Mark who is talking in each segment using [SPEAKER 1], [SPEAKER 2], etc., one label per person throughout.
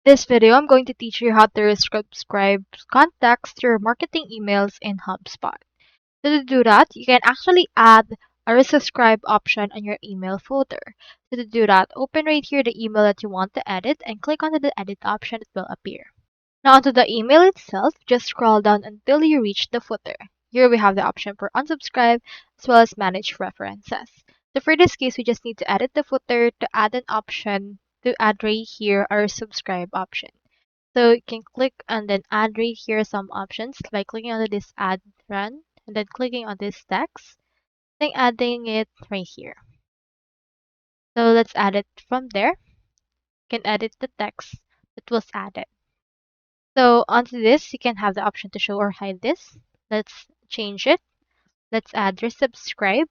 [SPEAKER 1] This video, I'm going to teach you how to resubscribe contacts to your marketing emails in HubSpot. So to do that, you can actually add a resubscribe option on your email footer. So to do that, open right here the email that you want to edit and click on the edit option that will appear. Now onto the email itself, just scroll down until you reach the footer. Here we have the option for unsubscribe as well as manage references. So for this case, we just need to edit the footer to add an option to add right here our subscribe option. So you can click and then add right here some options by clicking on this add run and then clicking on this text, then adding it right here. So let's add it from there. You can edit the text that was added. So onto this, you can have the option to show or hide this. Let's change it. Let's add resubscribe.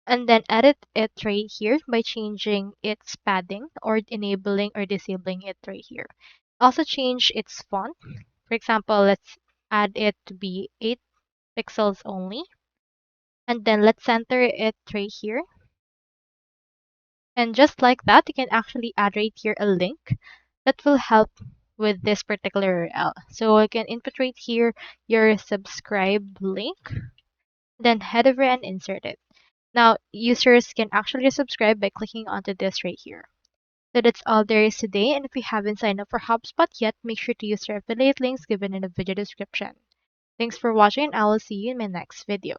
[SPEAKER 1] And then edit it right here by changing its padding or enabling or disabling it right here. Also change its font. For example, let's add it to be 8 pixels only. And then let's center it right here. And just like that, you can actually add right here a link that will help with this particular URL. So I can input right here your subscribe link, then head over and insert it. Now, users can actually subscribe by clicking onto this right here. So that's all there is today, and if you haven't signed up for HubSpot yet, make sure to use the affiliate links given in the video description. Thanks for watching, and I will see you in my next video.